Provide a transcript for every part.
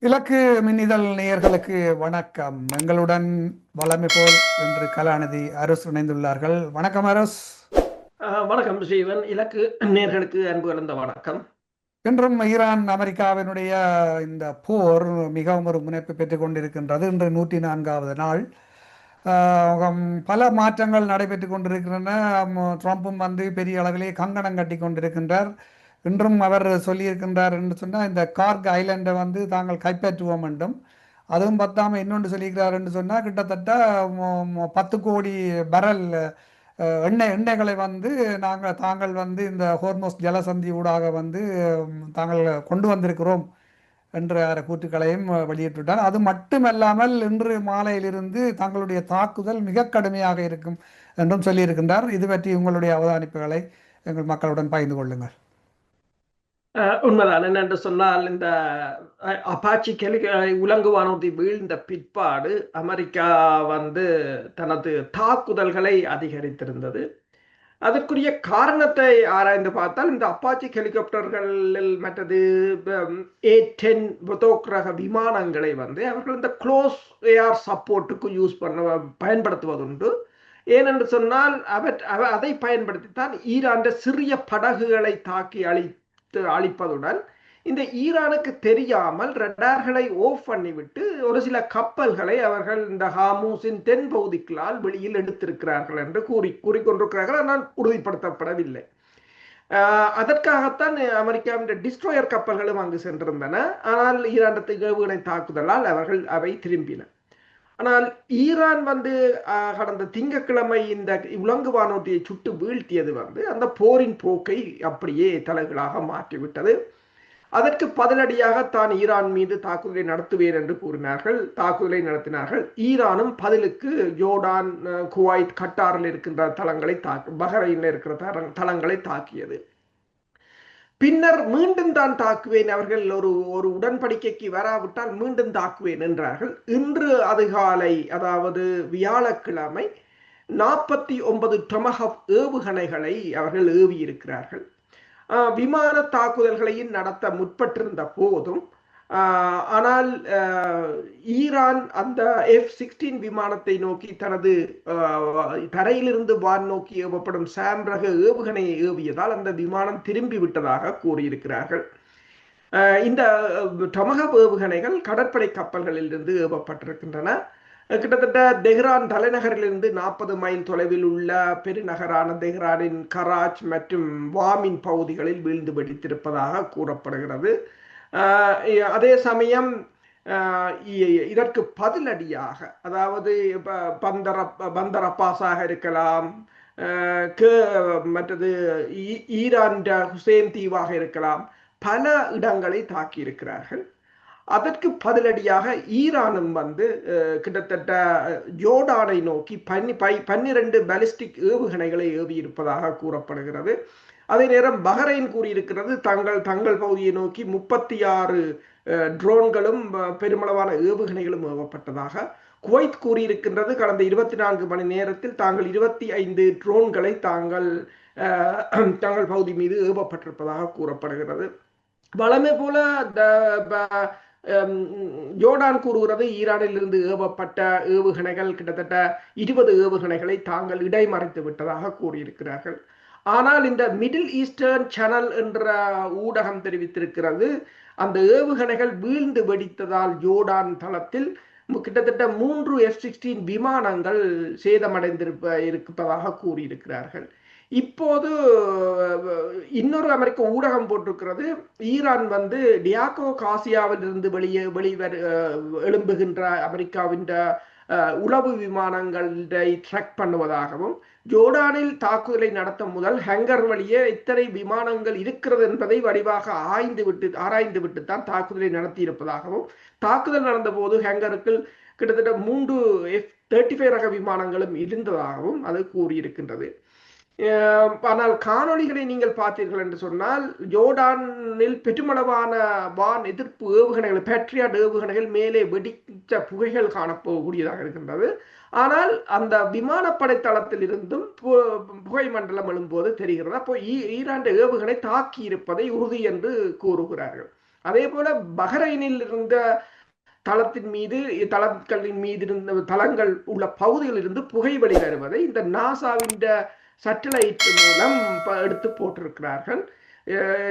இலக்கு மின்னிதழ் நேயர்களுக்கு வணக்கம். எங்களுடன் வளமை போல் என்று கலாநிதி அரசு இணைந்துள்ளார்கள். வணக்கம் அரஸ். வணக்கம் ஸ்ரீவன். இலக்கு நேர்களுக்கு அன்பு கலந்த வணக்கம். இன்றும் ஈரான் அமெரிக்காவினுடைய இந்த போர் மிகவும் ஒரு முனைப்பு பெற்றுக் கொண்டிருக்கின்றது. இன்று 104வது நாள். பல மாற்றங்கள் நடைபெற்று கொண்டிருக்கின்றன. ட்ரம்ப்பும் பெரிய அளவிலே கங்கணம் கட்டி கொண்டிருக்கின்றார். இன்றும் அவர் சொல்லியிருக்கின்றார் என்று சொன்னால் இந்த கார்க் ஐலண்டை தாங்கள் கைப்பற்றுவோம் என்றும், அதுவும் பத்தாம இன்னொன்று சொல்லியிருக்கிறார் என்று சொன்னால் கிட்டத்தட்ட 10 கோடி பரல் எண்ணெய்களை தாங்கள் இந்த ஹோர்மோஸ் ஜலசந்தி ஊடாக தாங்கள் கொண்டு வந்திருக்கிறோம் என்ற கூற்றுக்களையும் வெளியிட்டுவிட்டார். அது மட்டுமல்லாமல் இன்று மாலையிலிருந்து தங்களுடைய தாக்குதல் மிக கடுமையாக இருக்கும் என்றும் சொல்லியிருக்கின்றார். இது பற்றி உங்களுடைய அவதானிப்புகளை எங்கள் மக்களுடன் பகிர்ந்து கொள்ளுங்கள். உண்மைதான். என்னென்று சொன்னால், இந்த அப்பாச்சி உலங்கு வானூர்தி வீழ்ந்த பிற்பாடு அமெரிக்கா தனது தாக்குதல்களை அதிகரித்திருந்தது. அதற்குரிய காரணத்தை ஆராய்ந்து பார்த்தால், இந்த அப்பாச்சி ஹெலிகாப்டர்களில் மற்றது A-10 ரக விமானங்களை அவர்கள் இந்த க்ளோஸ் ஏர் சப்போர்ட்டுக்கு பயன்படுத்துவதுண்டு. ஏனென்று சொன்னால் அதை பயன்படுத்தித்தான் ஈரான் சிறிய படகுகளை தாக்கி அழிப்பதுடன் இந்த ஈரானுக்கு தெரியாமல் ரடார்களை ஆஃப் பண்ணிவிட்டு ஒரு சில கப்பல்களை அவர்கள் இந்த ஹார்மூஸின் தென் பகுதிகளால் வெளியில் எடுத்திருக்கிறார்கள் என்று கூறிக்கொண்டிருக்கிறார்கள். ஆனால் உறுதிப்படுத்தப்படவில்லை. அதற்காகத்தான் அமெரிக்காவின் டிஸ்ட்ராயர் கப்பல்களும் அங்கு சென்றிருந்தன. ஆனால் ஈரான் ஏவுகணை தாக்குதலால் அவை திரும்பின. ஆனால் ஈரான் கடந்த திங்கட்கிழமை இந்த உலங்கு வானூர்தியை சுட்டு வீழ்த்தியது அந்த போரின் போக்கை அப்படியே தலைகளாக மாற்றிவிட்டது. அதற்கு பதிலடியாக தான் ஈரான் மீது தாக்குதலை நடத்துவேன் என்று கூறினார்கள். தாக்குதலை நடத்தினார்கள். ஈரானும் பதிலுக்கு ஜோர்டான், குவைத், கட்டாரில் இருக்கின்ற தளங்களை பஹ்ரைனில் இருக்கிற தளங்களை தாக்கியது. பின்னர் மீண்டும் தான் தாக்குவேன், அவர்கள் ஒரு உடன்படிக்கைக்கு வராவிட்டால் மீண்டும் தாக்குவேன் என்றார்கள். இன்று அதிகாலை, அதாவது வியாழக்கிழமை, 49 டொமஹாவ் ஏவுகணைகளை அவர்கள் ஏவி இருக்கிறார்கள். விமான தாக்குதல்களையும் நடத்த முற்பட்டிருந்த போதும், ஆனால் ஈரான் அந்த F-16 விமானத்தை நோக்கி தனது தரையிலிருந்து வான் நோக்கி ஏவப்படும் சாம் ரக ஏவுகணையை ஏவியதால் அந்த விமானம் திரும்பி விட்டதாக கூறியிருக்கிறார்கள். இந்த டொமஹாவ் ஏவுகணைகள் கடற்படை கப்பல்களில் இருந்து ஏவப்பட்டிருக்கின்றன. கிட்டத்தட்ட தெஹ்ரான் தலைநகரிலிருந்து 40 மைல் தொலைவில் உள்ள பெருநகரான தெஹ்ரானின் கராச் மற்றும் வாமின் பகுதிகளில் வீழ்ந்து வெடித்திருப்பதாக கூறப்படுகிறது. அதே சமயம் இதற்கு பதிலடியாக, அதாவது பந்தர் அப்பாஸாக இருக்கலாம், மற்றது ஈரான் ஹுசேன் தீவாக இருக்கலாம், பல இடங்களை தாக்கி இருக்கிறார்கள். அதற்கு பதிலடியாக ஈரானும் கிட்டத்தட்ட ஜோர்டானை நோக்கி 12 பாலிஸ்டிக் ஏவுகணைகளை ஏவி இருப்பதாக கூறப்படுகிறது. அதே நேரம் பஹ்ரைன் கூறியிருக்கிறது தங்கள் பகுதியை நோக்கி 36 ட்ரோன்களும் பெருமளவான ஏவுகணைகளும் ஏவப்பட்டதாக. குவைத் கூறியிருக்கின்றது கடந்த 24 மணி நேரத்தில் தாங்கள் 25 ட்ரோன்களை தங்கள் பகுதி மீது ஏவப்பட்டிருப்பதாக கூறப்படுகிறது. வளமை போல ஜோர்டான் கூறுகிறது ஈரானில் இருந்து ஏவப்பட்ட ஏவுகணைகள் கிட்டத்தட்ட 20 ஏவுகணைகளை தாங்கள் இடைமறைத்து விட்டதாக கூறியிருக்கிறார்கள். ஆனால் இந்த மிடில் ஈஸ்டர்ன் சேனல் என்ற ஊடகம் தெரிவித்திருக்கிறது, அந்த ஏவுகணைகள் வீழ்ந்து வெடித்ததால் ஜோர்டான் தளத்தில் கிட்டத்தட்ட 3 F-16 விமானங்கள் சேதமடைந்திருப்பதாக கூறியிருக்கிறார்கள். இப்போது இன்னொரு அமெரிக்க ஊடகம் போட்டிருக்கிறது, ஈரான் டியாகோ காசியாவில் இருந்து எழும்புகின்ற அமெரிக்காவின் உளவு விமானங்களை ட்ராக் பண்ணுவதாகவும், ஜோர்டானில் தாக்குதலை நடத்த முதல் ஹங்கர் வழியே இத்தனை விமானங்கள் இருக்கிறது என்பதை வடிவாக ஆராய்ந்து விட்டு தான் தாக்குதலை நடத்தி இருப்பதாகவும், தாக்குதல் நடந்த போது ஹங்கருக்குள் கிட்டத்தட்ட 3 F-35 ரக விமானங்களும் இருந்ததாகவும் அது கூறியிருக்கின்றது. ஆனால் காணொளிகளை நீங்கள் பார்த்தீர்கள் என்று சொன்னால், ஜோர்டானில் பெருமளவான வான் எதிர்ப்பு ஏவுகணைகள், பேட்ரியாட் ஏவுகணைகள் மேலே வெடிச்ச புகைகள் காணப்போகக்கூடியதாக இருக்கின்றது. ஆனால் அந்த விமானப்படை தளத்தில் இருந்தும் புகை மண்டலம் எழும்போது தெரிகிறது. அப்போ ஈரான் ஏவுகணை தாக்கி இருப்பதை உறுதி என்று கூறுகிறார்கள். அதே போல பஹ்ரைனில் இருந்த தளத்தின் மீது தளங்களின் மீது இருந்த தளங்கள் உள்ள பகுதிகளில் இருந்து புகை வெளி வருவதை இந்த நாசாவின் சேட்டலைட் மூலம் எடுத்து போட்டிருக்கிறார்கள்.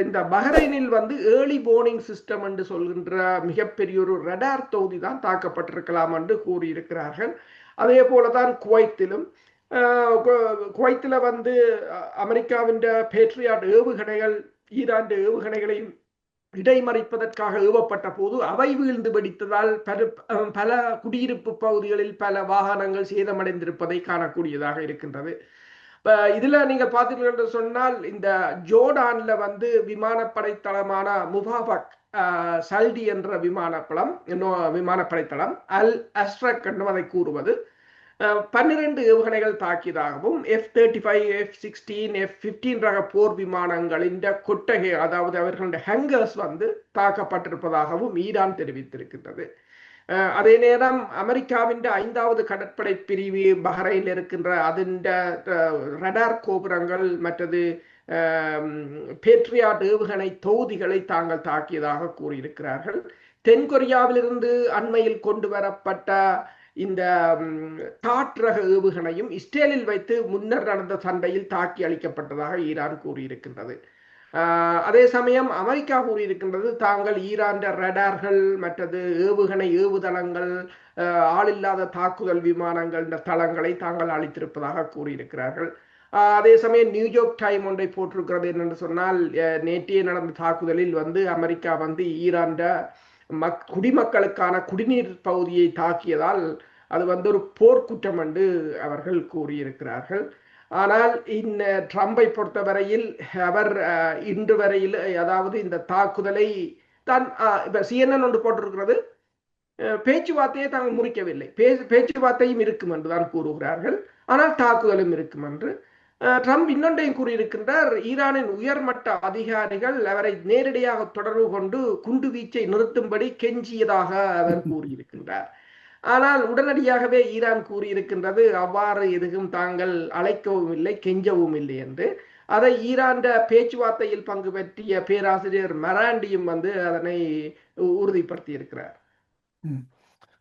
இந்த பஹ்ரைனில் வந்து ஏர்லி வார்னிங் சிஸ்டம் என்று சொல்கின்ற மிகப்பெரிய ஒரு ரடார் தொகுதி தான் தாக்கப்பட்டிருக்கலாம் என்று கூறியிருக்கிறார்கள். அதே போலதான் குவைத்திலும் குவைத்தில் வந்து அமெரிக்காவின் பேட்ரியாட் ஏவுகணைகள் ஈரான் ஏவுகணைகளையும் இடைமறிப்பதற்காக ஏவப்பட்ட போது அவை வீழ்ந்து வெடித்ததால் பல குடியிருப்பு பகுதிகளில் பல வாகனங்கள் சேதமடைந்திருப்பதை காணக்கூடியதாக இருக்கின்றது. இதுல நீங்க பார்த்தீர்கள் என்று சொன்னால் இந்த ஜோர்டான்ல வந்து விமானப்படை தளமான முபாபக் சல்டி என்ற விமானப்படை தளம் அல் அஸ்ட்ரக் என்று அதை கூறுவது 12 ஏவுகணைகள் தாக்கியதாகவும் F-35, F-16, F-15 ரக போர் விமானங்களின் கொட்டகை அதாவது அவர்களுடைய ஹேங்கர்ஸ் வந்து தாக்கப்பட்டிருப்பதாகவும் ஈரான் தெரிவித்திருக்கின்றது. அதே நேரம் அமெரிக்காவின் 5வது கடற்படை பிரிவு பஹ்ரைனில் இருக்கின்ற அதன் ரடார் கோபுரங்கள் மற்றது பேட்ரியாட் ஏவுகணை தொகுதிகளை தாங்கள் தாக்கியதாக கூறியிருக்கிறார்கள். தென்கொரியாவிலிருந்து அண்மையில் கொண்டு வரப்பட்ட இந்த தாட் ரக ஏவுகணையும் இஸ்ரேலில் வைத்து முன்னர் நடந்த சண்டையில் தாக்கி அளிக்கப்பட்டதாக ஈரான் கூறியிருக்கின்றது. அதே சமயம் அமெரிக்கா கூறியிருக்கின்றது தாங்கள் ஈரான் ரடார்கள் மற்றது ஏவுகணை ஏவுதளங்கள் ஆளில்லாத தாக்குதல் விமானங்கள் தளங்களை தாங்கள் அளித்திருப்பதாக கூறியிருக்கிறார்கள். அதே சமயம் நியூயார்க் டைம் ஒன்றை போட்டிருக்கிறது என்னென்று சொன்னால் நேற்றே நடந்த தாக்குதலில் வந்து அமெரிக்கா வந்து ஈரான் குடிமக்களுக்கான குடிநீர் பகுதியை தாக்கியதால் அது வந்து ஒரு போர்க்குற்றம் என்று அவர்கள் கூறியிருக்கிறார்கள். ஆனால் இந்த ட்ரம்பை பொறுத்தவரையில் அவர் இன்று வரையில் அதாவது இந்த தாக்குதலை தான் CNN ஒன்று போட்டிருக்கிறது பேச்சுவார்த்தையை தாங்கள் முறிக்கவில்லை, பேச்சுவார்த்தையும் இருக்கும் என்று தான் கூறுகிறார்கள், ஆனால் தாக்குதலும் இருக்கும் என்று. ட்ரம்ப் இன்னொன்றையும் கூறியிருக்கின்றார், ஈரானின் உயர்மட்ட அதிகாரிகள் அவரை நேரடியாக தொடர்பு கொண்டு குண்டு வீச்சை நிறுத்தும்படி கெஞ்சியதாக அவர் கூறியிருக்கின்றார். ஆனால் உடனடியாகவே ஈரான் கூறியிருக்கின்றது அவ்வாறு எதுவும் தாங்கள் அழைக்கவும் இல்லை கெஞ்சவும் இல்லை என்று. அதை ஈரான் பேச்சுவார்த்தையில் பங்கு பெற்றிய பேராசிரியர் மராண்டியும் வந்து அதனை உறுதிப்படுத்தி இருக்கிறார்.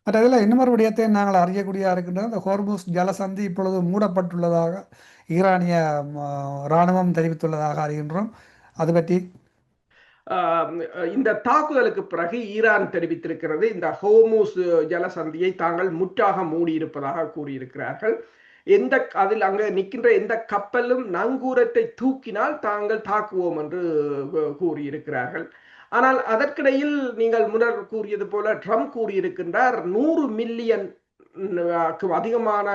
மற்றதில் இன்னொரு விடயத்தை நாங்கள் அறியக்கூடிய இருக்கின்றது, இந்த ஹோர்முஸ் ஜலசந்தி இப்பொழுது மூடப்பட்டுள்ளதாக ஈரானிய இராணுவம் தெரிவித்துள்ளதாக அறிகின்றோம். அது பற்றி இந்த தாக்குதலுக்கு பிறகு ஈரான் தெரிவித்திருக்கிறது இந்த ஹோர்முஸ் ஜலசந்தியை தாங்கள் முற்றாக மூடியிருப்பதாக கூறியிருக்கிறார்கள். அதில் அங்கே நிற்கின்ற எந்த கப்பலும் நங்கூரத்தை தூக்கினால் தாங்கள் தாக்குவோம் என்று கூறியிருக்கிறார்கள். ஆனால் அதற்கிடையில் நீங்கள் முன்னர் கூறியது போல ட்ரம்ப் கூறியிருக்கின்றார் 100 மில்லியன் அதிகமான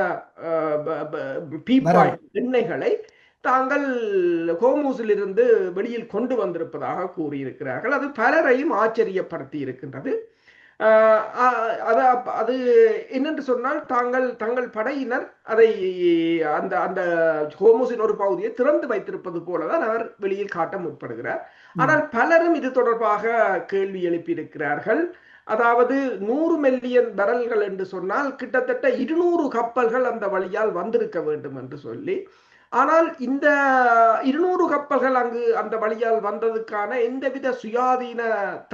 எண்ணெய்களை தாங்கள் ஹோர்முஸில் இருந்து வெளியில் கொண்டு வந்திருப்பதாக கூறியிருக்கிறார்கள். அது பலரையும் ஆச்சரியப்படுத்தி இருக்கின்றது. அது என்னென்று சொன்னால் தங்கள் படையினர் அதை அந்த அந்த ஹோர்முஸின் ஒரு பகுதியை திறந்து வைத்திருப்பது போலதான் அவர் வெளியில் காட்ட முற்படுகிறார். ஆனால் பலரும் இது தொடர்பாக கேள்வி எழுப்பியிருக்கிறார்கள். அதாவது 100 மில்லியன் பேரல்கள் என்று சொன்னால் கிட்டத்தட்ட 200 கப்பல்கள் அந்த வழியால் வந்திருக்க வேண்டும் என்று சொல்லி, ஆனால் இந்த 200 கப்பல்கள் அங்கு அந்த வழியால் வந்ததுக்கான எந்தவித சுயாதீன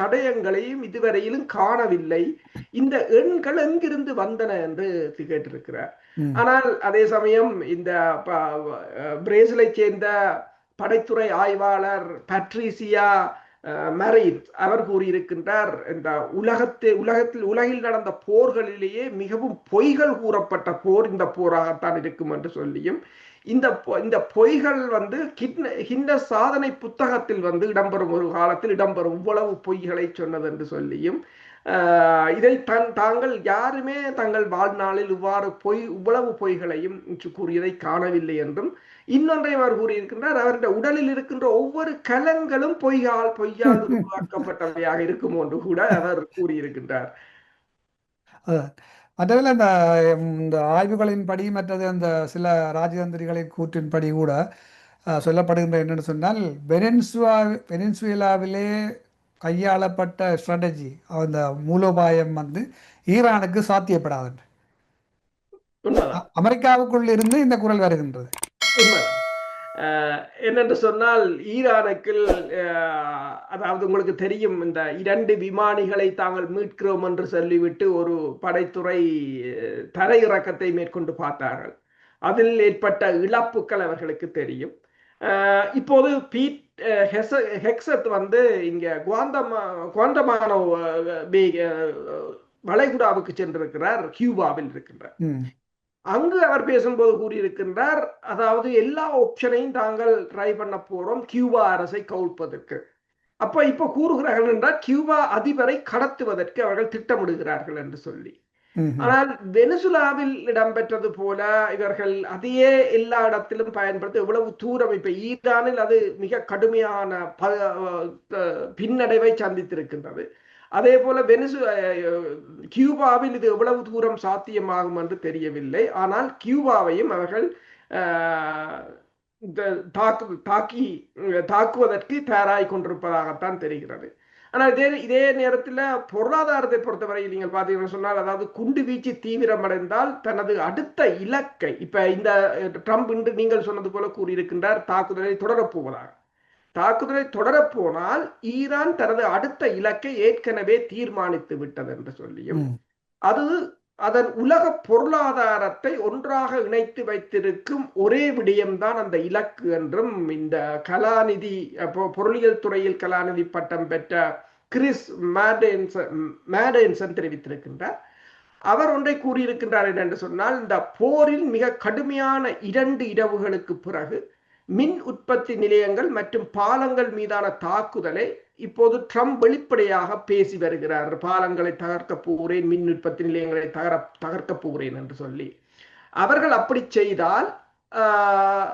தடயங்களையும் இதுவரையிலும் காணவில்லை. இந்த எண்கள் எங்கிருந்து வந்தன என்று கேட்டிருக்கிறார். ஆனால் அதே சமயம் இந்த பிரேசிலை சேர்ந்த படைத்துறை ஆய்வாளர் பட்ரிசியா மரீன் அவர் கூறியிருக்கின்றார், இந்த உலகில் நடந்த போர்களிலேயே மிகவும் பொய்கள் கூறப்பட்ட போர் இந்த போராகத்தான் இருக்கும் என்று சொல்லியும், இந்த பொய்கள் வந்து இந்த சாதனை புத்தகத்தில் வந்து இடம்பெறும் ஒரு காலத்தில் இடம்பெறும் இவ்வளவு பொய்களை சொன்னது என்று சொல்லியும், இதை தாங்கள் யாருமே தங்கள் வாழ்நாளில் இவ்வளவு பொய்களையும் கூறியதை காணவில்லை என்றும், இன்னொன்றையும் அவர் கூறியிருக்கின்றார், அவருடைய உடலில் இருக்கின்ற ஒவ்வொரு கலங்களும் பொய்யால் உருவாக்கப்பட்டவையாக இருக்கும் என்று கூட அவர் கூறியிருக்கின்றார். மற்றதில் இந்த ஆய்வுகளின்படி மற்றது அந்த சில ராஜதந்திரிகளின் கூற்றின்படி கூட சொல்லப்படுகின்ற என்னென்னு சொன்னால் வெனிசுவேலாவிலே கையாளப்பட்ட ஸ்ட்ராட்டஜி அந்த மூலோபாயம் வந்து ஈரானுக்கு சாத்தியப்படாது. அமெரிக்காவுக்குள் இருந்து இந்த குரல் வருகின்றது. என்னென்று சொன்னால் ஈரானுக்கு அதாவது உங்களுக்கு தெரியும், இந்த 2 விமானிகளை தாங்கள் மீட்கிறோம் என்று சொல்லிவிட்டு ஒரு படைத்துறை தரையிறக்கத்தை மேற்கொண்டு பார்த்தார்கள். அதில் ஏற்பட்ட இழப்புகள் அவர்களுக்கு தெரியும். இப்போது பீட் ஹெக்ஸத் வந்து இங்க குவாந்தமானோ வளைகுடாவுக்கு சென்றிருக்கிறார், கியூபாவில் இருக்கின்றார். அங்கு அவர் பேசும்போது கூறியிருக்கின்றார், அதாவது எல்லா ஆப்ஷனையும் தாங்கள் ட்ரை பண்ண போறோம் கியூபா அரசை கவிழ்ப்பதற்கு. அப்ப இப்ப கூறுகிறார்கள் என்றால் கியூபா அதிபரை கடத்துவதற்கு அவர்கள் திட்டமிடுகிறார்கள் என்று சொல்லி. ஆனால் வெனிசுலாவில் இடம்பெற்றது போல இவர்கள் அதையே எல்லா இடத்திலும் பயன்படுத்த எவ்வளவு தூரம், இப்ப ஈரானில் அது மிக கடுமையான பின்னடைவை சந்தித்திருக்கின்றது. அதே போல கியூபாவில் இது எவ்வளவு தூரம் சாத்தியமாகும் என்று தெரியவில்லை. ஆனால் கியூபாவையும் அவர்கள் தாக்குவதற்கு தயாராகி கொண்டிருப்பதாகத்தான் தெரிகிறது. ஆனால் இதே நேரத்தில் பொருளாதாரத்தை பொறுத்தவரையில் நீங்கள் பார்த்தீங்கன்னு சொன்னால், அதாவது குண்டு வீச்சு தீவிரமடைந்தால் தனது அடுத்த இலக்கை, இப்ப இந்த ட்ரம்ப் இன்று நீங்கள் சொன்னது போல கூறியிருக்கின்றார் தாக்குதலை தொடரப்போவதாக. தாக்குதலை தொடரப்போனால் ஈரான் தனது அடுத்த இலக்கை ஏற்கனவே தீர்மானித்து விட்டது என்று சொல்லியும், அது அதன் உலக பொருளாதாரத்தை ஒன்றாக இணைத்து வைத்திருக்கும் ஒரே விடயம்தான் அந்த இலக்கு என்றும் இந்த கலாநிதி, பொருளியல் துறையில் கலாநிதி பட்டம் பெற்ற கிறிஸ் மேடேன்சன் தெரிவித்திருக்கின்றார். அவர் ஒன்றை கூறியிருக்கின்றார் என்று சொன்னால், இந்த போரில் மிக கடுமையான 2 இரவுகளுக்கு பிறகு மின் உற்பத்தி நிலையங்கள் மற்றும் பாலங்கள் மீதான தாக்குதலை இப்போது ட்ரம்ப் வெளிப்படையாக பேசி வருகிறார். பாலங்களை தகர்க்க போகிறேன், மின் உற்பத்தி நிலையங்களை தகர்க்க போகிறேன் என்று சொல்லி. அவர்கள் அப்படி செய்தால்,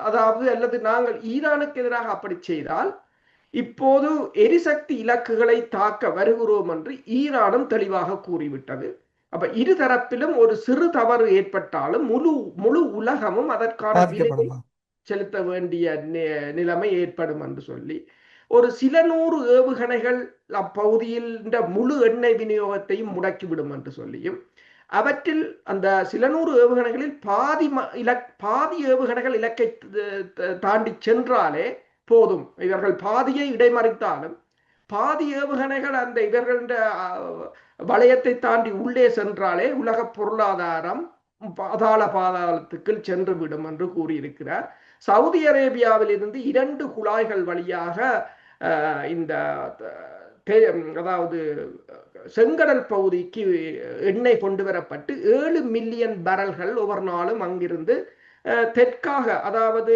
அதாவது அல்லது நாங்கள் ஈரானுக்கு எதிராக அப்படி செய்தால் இப்போது எரிசக்தி இலக்குகளை தாக்க வருகிறோம் என்று ஈரானும் தெளிவாக கூறிவிட்டது. அப்ப இரு தரப்பிலும் ஒரு சிறு தவறு ஏற்பட்டாலும் முழு உலகமும் அதற்கான விலையை செலுத்த வேண்டிய நிலைமை ஏற்படும் என்று சொல்லி, ஒரு சில 100 ஏவுகணைகள் அப்பகுதியில் முழு எண்ணெய் விநியோகத்தையும் முடக்கிவிடும் என்று சொல்லியும், அவற்றில் அந்த சில 100 ஏவுகணைகளில் பாதி ஏவுகணைகள் இலக்கை தாண்டி சென்றாலே போதும். இவர்கள் பாதியை இடைமறித்தாலும் பாதி ஏவுகணைகள் அந்த இவர்களுடைய வளையத்தை தாண்டி உள்ளே சென்றாலே உலக பொருளாதாரம் பாதாளத்துக்கு சென்று விடும் என்று கூறியிருக்கிறார். சவுதி அரேபியாவில் இருந்து 2 குழாய்கள் வழியாக இந்த அதாவது செங்கடல் பகுதிக்கு எண்ணெய் கொண்டு வரப்பட்டு 7 மில்லியன் பேரல்கள் ஒவ்வொரு நாளும் அங்கிருந்து தெற்காக, அதாவது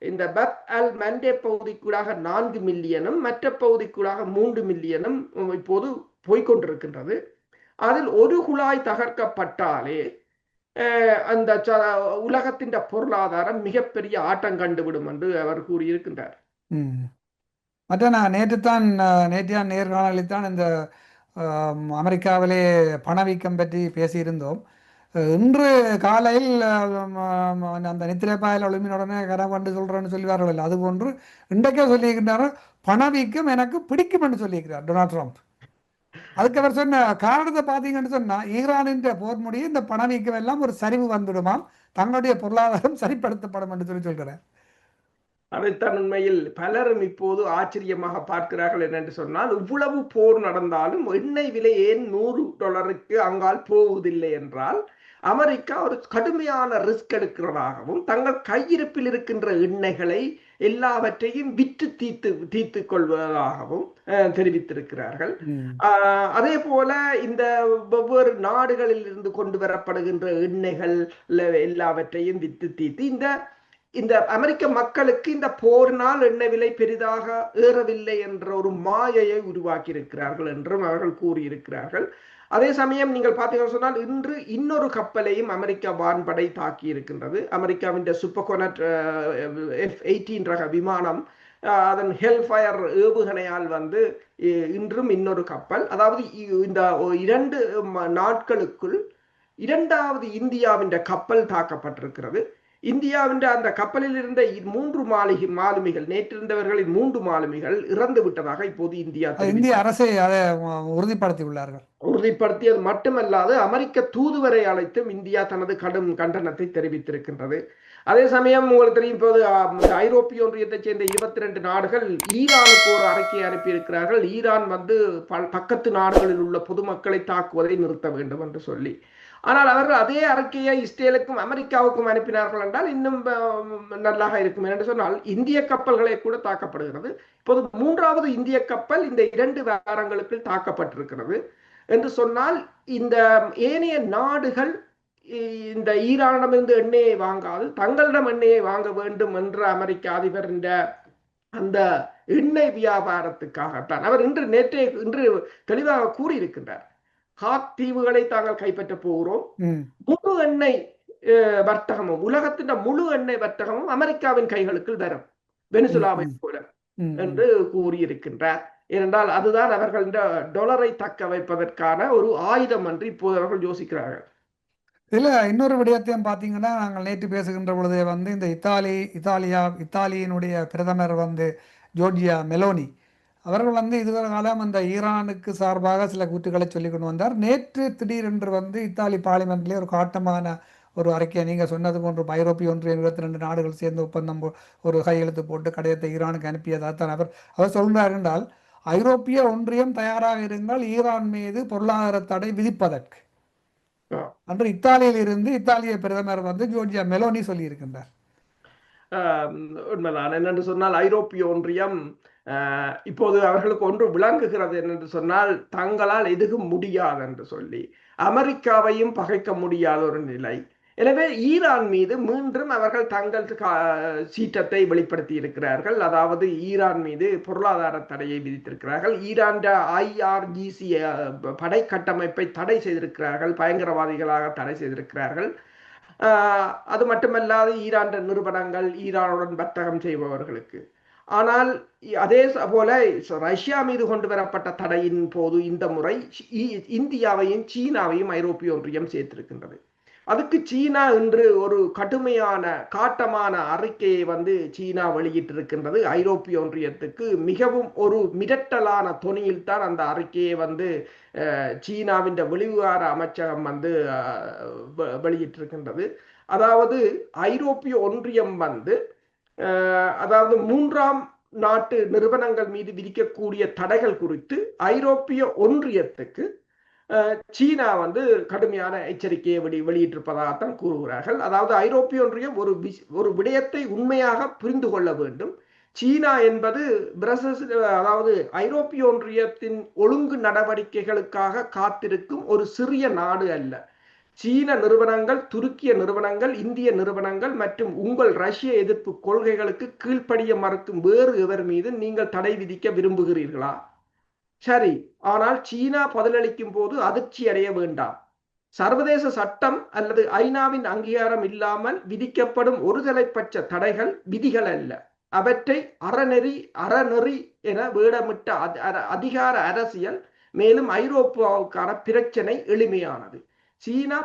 இந்த பப் அல் மண்டே பகுதிக்குள்ளாக 4 மில்லியனும் மற்ற பகுதிக்குள்ளாக 3 மில்லியனும் இப்போது போய்கொண்டிருக்கின்றது. அதில் ஒரு குழாய் தகர்க்கப்பட்டாலே அந்த உலகத்தின் பொருளாதாரம் மிகப்பெரிய ஆட்டம் கண்டுவிடும் என்று அவர் கூறியிருக்கின்றார். மற்ற நான் நேற்றைய நேர்காணலில் தான் இந்த அமெரிக்காவிலே பணவீக்கம் பற்றி பேசியிருந்தோம். இன்று காலையில் அந்த நித்திரைப்பாயில் ஒளிமினுடனே கனவு சொல்றேன்னு சொல்லுவார்கள். அது போன்று இன்றைக்கே சொல்லியிருக்கின்றார், பணவீக்கம் எனக்கு பிடிக்கும் என்று சொல்லியிருக்கிறார் டொனால்ட் ட்ரம்ப். அதுக்கு அவர் சொன்ன காரணத்தை பார்த்தீங்கன்னு சொன்னா, ஈரானின் போர் முடிய இந்த பணவீக்கம் எல்லாம் ஒரு சரிவு வந்துடுமாம், தங்களுடைய பொருளாதாரம் சரிப்படுத்தப்படும் என்று சொல்கிறேன். அதைத்தான் உண்மையில் பலரும் இப்போது ஆச்சரியமாக பார்க்கிறார்கள். என்னென்று சொன்னால், இவ்வளவு போர் நடந்தாலும் எண்ணெய் விலை ஏன் $100 அங்கால் போவதில்லை என்றால், அமெரிக்கா ஒரு கடுமையான ரிஸ்க் எடுக்கிறதாகவும் தங்கள் கையிருப்பில் இருக்கின்ற எண்ணெய்களை எல்லாவற்றையும் விற்று தீர்த்து கொள்வதாகவும் தெரிவித்திருக்கிறார்கள். அதே போல இந்த வெவ்வேறு நாடுகளில் இருந்து கொண்டு வரப்படுகின்ற எண்ணெய்கள் எல்லாவற்றையும் விற்று தீர்த்து இந்த அமெரிக்க மக்களுக்கு இந்த போரினால் எண்ணெய் விலை பெரிதாக ஏறவில்லை என்ற ஒரு மாயையை உருவாக்கி இருக்கிறார்கள் என்றும் அவர்கள் கூறியிருக்கிறார்கள். அதே சமயம் நீங்கள் பார்த்தீங்கன்னு சொன்னால், இன்று இன்னொரு கப்பலையும் அமெரிக்கா வான்படை தாக்கி இருக்கின்றது. அமெரிக்காவின் சுப்பர்சோனிக் F-18 ரக விமானம் அதன் ஹெல்ஃபயர் ஏவுகணையால் இன்றும் இன்னொரு கப்பல், அதாவது இந்த 2 நாட்களுக்குள் 2வது இந்தியாவின் கப்பல் தாக்கப்பட்டிருக்கிறது. இந்தியாவின் அந்த கப்பலில் இருந்த 3 மாலுமிகள், நேற்றிருந்தவர்களின் 3 மாலுமிகள் இறந்து விட்டதாக இப்போது இந்திய அரசை அதை உறுதிப்படுத்தியது மட்டுமல்லாது அமெரிக்க தூதுவரை அழைத்தும் இந்தியா தனது கடும் கண்டனத்தை தெரிவித்திருக்கின்றது. அதே சமயம் உங்களுக்கு தெரியும் இப்போது ஐரோப்பிய ஒன்றியத்தைச் சேர்ந்த 22 நாடுகள் ஈரானுக்கு ஒரு அறிக்கையை அனுப்பியிருக்கிறார்கள். ஈரான் வந்து பக்கத்து நாடுகளில் உள்ள பொதுமக்களை தாக்குவதை நிறுத்த வேண்டும் என்று சொல்லி. ஆனால் அவர்கள் அதே அறிக்கையை இஸ்ரேலுக்கும் அமெரிக்காவுக்கும் அனுப்பினார்கள் என்றால் இன்னும் நல்லாக இருக்கும். என்று சொன்னால் இந்திய கப்பல்களை கூட தாக்கப்படுகிறது. இப்போது 3வது இந்திய கப்பல் இந்த 2 வாரங்களுக்கு தாக்கப்பட்டிருக்கிறது என்று சொன்னால் இந்த ஏனைய நாடுகள் இந்த ஈரானிடமிருந்து எண்ணெயை வாங்காது தங்களிடம் எண்ணெயை வாங்க வேண்டும் என்ற அமெரிக்க அதிபர் அந்த எண்ணெய் வியாபாரத்துக்காகத்தான் அவர் இன்று தெளிவாக கூறியிருக்கின்றார். ஹாக் தீவுகளை தாங்கள் கைப்பற்ற போகிறோம், முழு எண்ணெய் வர்த்தகமும் உலகத்தின் முழு எண்ணெய் வர்த்தகமும் அமெரிக்காவின் கைகளுக்கு வரும் வெனிசுலாவை போல என்று கூறியிருக்கின்றார். ஏனென்றால் அதுதான் அவர்கள் இந்த டாலரை தக்க வைப்பதற்கான ஒரு ஆயுதம் என்று இப்போது அவர்கள் யோசிக்கிறார்கள். இதில் இன்னொரு விடயத்தையும் பார்த்தீங்கன்னா, நாங்கள் நேற்று பேசுகின்ற பொழுதே வந்து இந்த இத்தாலியினுடைய பிரதமர் வந்து ஜோர்ஜியா மெலோனி அவர்கள் வந்து இதுவரை காலம் அந்த ஈரானுக்கு சார்பாக சில கூற்றுக்களை சொல்லி கொண்டு வந்தார். நேற்று திடீரென்று வந்து இத்தாலி பார்லிமெண்ட்லேயே ஒரு காட்டமான ஒரு அறிக்கையை நீங்கள் சொன்னது போன்று ஐரோப்பிய ஒன்றியம் 22 நாடுகள் சேர்ந்து ஒப்பந்தம் ஒரு கையெழுத்து போட்டு கடிதத்தை ஈரானுக்கு அனுப்பியதாக தான் அவர் சொல்கிறார். என்றால் ஐரோப்பிய ஒன்றியம் தயாராக இருந்தால் ஈரான் மீது பொருளாதார தடை விதிப்பதற்கு அன்று இத்தாலியில் இருந்து இத்தாலிய பிரதமர் வந்து ஜோர்ஜியா மெலோனி சொல்லி இருக்கின்றார். உண்மைதான். என்னென்று சொன்னால் ஐரோப்பிய ஒன்றியம் இப்போது அவர்களுக்கு ஒன்று விளங்குகிறது என்று சொன்னால் தங்களால் எதுவும் முடியாது என்று சொல்லி அமெரிக்காவையும் பகைக்க முடியாத ஒரு நிலை. எனவே ஈரான் மீது மீண்டும் அவர்கள் தங்கள் சீற்றத்தை வெளிப்படுத்தி இருக்கிறார்கள். அதாவது ஈரான் மீது பொருளாதார தடையை விதித்திருக்கிறார்கள். ஈரான் IRGC படை கட்டமைப்பை தடை செய்திருக்கிறார்கள், பயங்கரவாதிகளாக தடை செய்திருக்கிறார்கள். அது மட்டுமல்லாது ஈரான் நிறுவனங்கள் ஈரானுடன் வர்த்தகம் செய்பவர்களுக்கு. ஆனால் அதே போல ரஷ்யா மீது கொண்டு வரப்பட்ட தடையின் போது இந்த முறை இந்தியாவையும் சீனாவையும் ஐரோப்பிய ஒன்றியம் சேர்த்திருக்கின்றது. அதுக்கு சீனா இன்று ஒரு கடுமையான காட்டமான அறிக்கையை வந்து சீனா வெளியிட்டிருக்கின்றது. ஐரோப்பிய ஒன்றியத்துக்கு மிகவும் ஒரு மிரட்டலான தொனியில் தான் அந்த அறிக்கையை வந்து சீனாவின் வெளிவிவகார அமைச்சகம் வந்து வெளியிட்டிருக்கின்றது. அதாவது ஐரோப்பிய ஒன்றியம் வந்து அதாவது 3ஆம் நாட்டு நிறுவனங்கள் மீது விதிக்கக்கூடிய தடைகள் குறித்து ஐரோப்பிய ஒன்றியத்துக்கு சீனா வந்து கடுமையான எச்சரிக்கையை வெளியிட்டிருப்பதாகத்தான் கூறுகிறார்கள். அதாவது ஐரோப்பிய ஒன்றியம் ஒரு விடயத்தை உண்மையாக புரிந்து கொள்ள வேண்டும். சீனா என்பது அதாவது ஐரோப்பிய ஒன்றியத்தின் ஒழுங்கு நடவடிக்கைகளுக்காக காத்திருக்கும் ஒரு சிறிய நாடு அல்ல. சீன நிறுவனங்கள், துருக்கிய நிறுவனங்கள், இந்திய நிறுவனங்கள் மற்றும் உங்கள் ரஷ்ய எதிர்ப்பு கொள்கைகளுக்கு கீழ்ப்படிய மறுக்கும் வேறு எவர் மீது நீங்கள் தடை விதிக்க விரும்புகிறீர்களா? சரி, ஆனால் சீனா பதிலளிக்கும் போது அதிர்ச்சி அடைய வேண்டாம். சர்வதேச சட்டம் அல்லது ஐநாவின் அங்கீகாரம் இல்லாமல் விதிக்கப்படும் ஒருதலைப்பட்ச தடைகள் விதிகள் அல்ல. அவற்றை அறநெறி என வேடமிட்ட அதிகார அரசியல். மேலும் ஐரோப்பாவுக்கான பிரச்சனை எளிமையானது. சீனா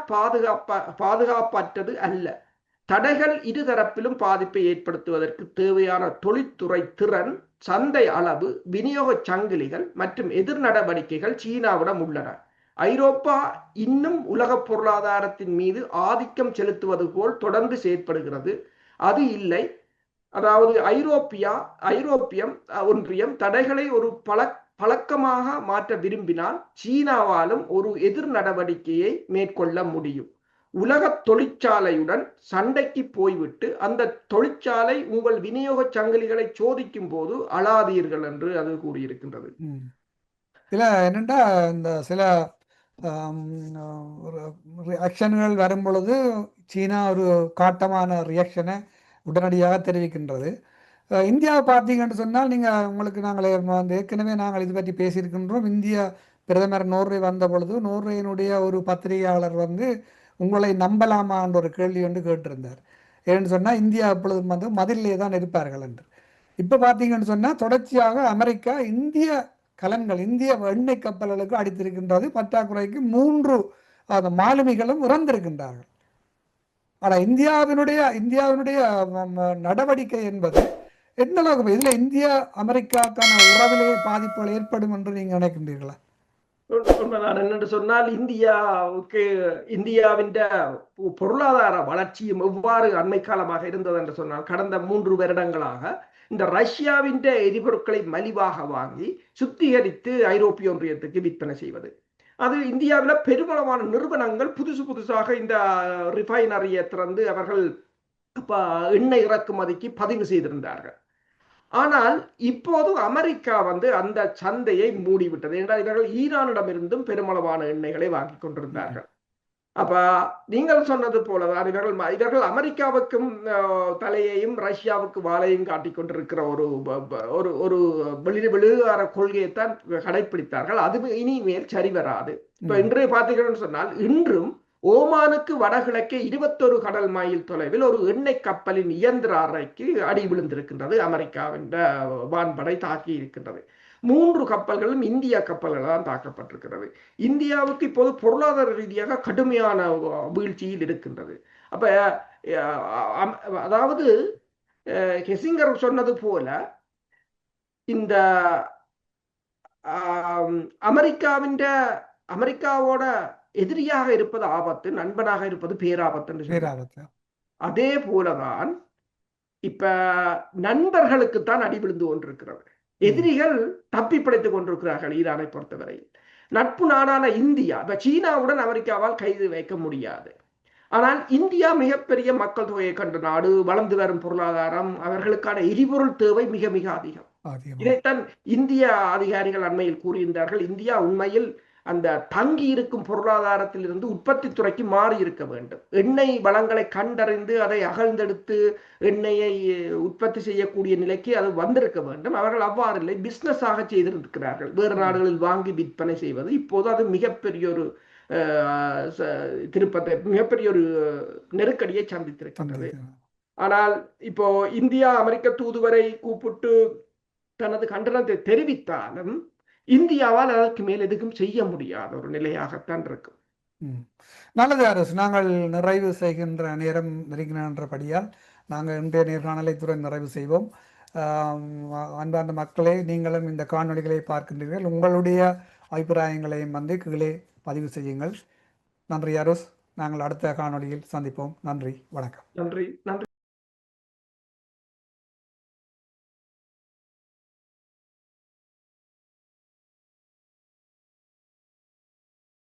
பாதுகாப்பற்றது அல்ல. தடைகள் இருதரப்பிலும் பாதிப்பை ஏற்படுத்துவதற்கு தேவையான தொழில்துறை திறன், சந்தை அளவு, விநியோக சங்கிலிகள் மற்றும் எதிர் நடவடிக்கைகள் சீனாவிடம் உள்ளன. ஐரோப்பா இன்னும் உலக பொருளாதாரத்தின் மீது ஆதிக்கம் செலுத்துவது போல் தொடர்ந்து செயற்படுகிறது. அது இல்லை. அதாவது ஐரோப்பியம் ஒன்றியம் தடைகளை ஒரு பழக்கமாக மாற்ற விரும்பினால் சீனாவாலும் ஒரு எதிர் நடவடிக்கையை மேற்கொள்ள முடியும். உலக தொழிற்சாலையுடன் சண்டைக்கு போய்விட்டு அந்த தொழிற்சாலை உங்கள் விநியோக சங்கிலிகளை சோதிக்கும் போது அழாதீர்கள் என்று அது கூறியிருக்கின்றது. சில என்னென்னா இந்த சில ரியாக்ஷன்கள் வரும் பொழுது சீனா ஒரு காட்டமான ரியாக்ஷனை உடனடியாக தெரிவிக்கின்றது. இந்தியாவை பார்த்தீங்கன்னு சொன்னால் உங்களுக்கு நாங்கள் ஏற்கனவே நாங்கள் இது பற்றி பேசியிருக்கின்றோம். இந்திய பிரதமர் நோர்வே வந்த பொழுது நோர்வேயினுடைய ஒரு பத்திரிகையாளர் வந்து உங்களை நம்பலாமான்ற ஒரு கேள்வி வந்து கேட்டிருந்தார். ஏன்னு சொன்னால் இந்தியா எப்பொழுதும் வந்து மதிலே தான் இருப்பார்கள் என்று. இப்போ பார்த்தீங்கன்னு சொன்னால் தொடர்ச்சியாக அமெரிக்கா இந்திய இந்திய எண்ணெய் கப்பல்களுக்கு அடித்திருக்கின்றது. பற்றாக்குறைக்கு 3 அந்த மாலுமிகளும் இறந்திருக்கின்றார்கள். ஆனால் இந்தியாவினுடைய நடவடிக்கை என்பது எந்த அளவுக்கு இதில் இந்தியா அமெரிக்காக்கான உறவிலே பாதிப்புகள் ஏற்படும் என்று நீங்கள் நினைக்கின்றீர்களா? உண்மைதான். என்னென்று சொன்னால் இந்தியாவின் பொருளாதார வளர்ச்சியும் எவ்வாறு அண்மை காலமாக இருந்தது என்று சொன்னால் கடந்த 3 வருடங்களாக இந்த ரஷ்யாவின் எரிபொருட்களை மலிவாக வாங்கி சுத்திகரித்து ஐரோப்பிய ஒன்றியத்துக்கு விற்பனை செய்வது. அது இந்தியாவில் பெருமளவான நிறுவனங்கள் புதுசாக இந்த ரிஃபைனரியை திறந்து அவர்கள் எண்ணெய் இறக்குமதிக்கு பதிவு செய்திருந்தார்கள். ஆனால் இப்போது அமெரிக்கா அந்த சந்தையை மூடிவிட்டது என்றால் இவர்கள் ஈரானிடமிருந்தும் பெருமளவான எண்ணெய்களை வாங்கி கொண்டிருந்தார்கள். அப்ப நீங்கள் சொன்னது போலதான் இவர்கள் அமெரிக்காவுக்கும் தலையையும் ரஷ்யாவுக்கு வாழையும் காட்டிக் கொண்டிருக்கிற ஒரு வெளிவார கொள்கையைத்தான் கடைபிடித்தார்கள். அது இனிமேல் சரி வராது. இப்ப இன்றைய பார்த்தீங்கன்னு சொன்னால் இன்றும் ஓமானுக்கு வடகிழக்கே 21 கடல் மைல் தொலைவில் ஒரு எண்ணெய் கப்பலின் இயந்திர அறைக்கு அடி விழுந்திருக்கின்றது. அமெரிக்காவின் வான்படை தாக்கி இருக்கின்றது. 3 கப்பல்களும் இந்திய கப்பல்கள் தான் தாக்கப்பட்டிருக்கிறது. இந்தியாவுக்கு இப்போது பொருளாதார ரீதியாக கடுமையான வீழ்ச்சியில் இருக்கின்றது. அப்ப அதாவது கெசிங்கர் சொன்னது போல இந்த அமெரிக்காவோட எதிரியாக இருப்பது ஆபத்து, நண்பனாக இருப்பது பேராபத்து. அதே போலதான் இப்ப நண்பர்களுக்குத்தான் அடி விழுந்து கொண்டிருக்கிறது. எதிரிகள் தப்பி பிழைத்துக் கொண்டிருக்கிறார்கள். ஈரானை பொறுத்தவரையில் நட்பு நாடான இந்தியா சீனாவுடன் அமெரிக்காவால் கைது வைக்க முடியாது. ஆனால் இந்தியா மிகப்பெரிய மக்கள் தொகையை கண்ட நாடு, வளர்ந்து வரும் பொருளாதாரம், அவர்களுக்கான எரிபொருள் தேவை மிக மிக அதிகம். இதைத்தான் இந்திய அதிகாரிகள் அண்மையில் கூறியிருந்தார்கள். இந்தியா உண்மையில் அந்த தங்கி இருக்கும் பொருளாதாரத்தில் இருந்து உற்பத்தி துறைக்கு மாறி இருக்க வேண்டும். எண்ணெய் வளங்களை கண்டறிந்து அதை அகழ்ந்தெடுத்து எண்ணெயை உற்பத்தி செய்யக்கூடிய நிலைக்கு அது வந்திருக்க வேண்டும். அவர்கள் அவ்வாறு இல்லை, பிசினஸ் ஆக செய்திருக்கிறார்கள். வேறு நாடுகளில் வாங்கி விற்பனை செய்வது இப்போது அது மிகப்பெரிய ஒரு திருப்பத்தை, மிகப்பெரிய ஒரு நெருக்கடியை சந்தித்திருக்கின்றது. ஆனால் இப்போ இந்தியா அமெரிக்க தூதுவரை கூப்பிட்டு தனது கண்டனத்தை தெரிவித்தாலும் இந்தியாவால் அதற்கு மேல் எதுவும் செய்ய முடியாத ஒரு நிலையாகத்தான் இருக்கும். நல்லது அரசு, நாங்கள் நிறைவு செய்கின்ற நேரம் நெருங்கினபடியால் நாங்கள் இன்றைய நேர்காணலை துறை நிறைவு செய்வோம். அன்பார்ந்த மக்களே, நீங்களும் இந்த காணொளிகளை பார்க்கின்றீர்கள். உங்களுடைய அபிப்பிராயங்களையும் கீழே பதிவு செய்யுங்கள். நன்றி அரசு. நாங்கள் அடுத்த காணொளியில் சந்திப்போம். நன்றி, வணக்கம். நன்றி.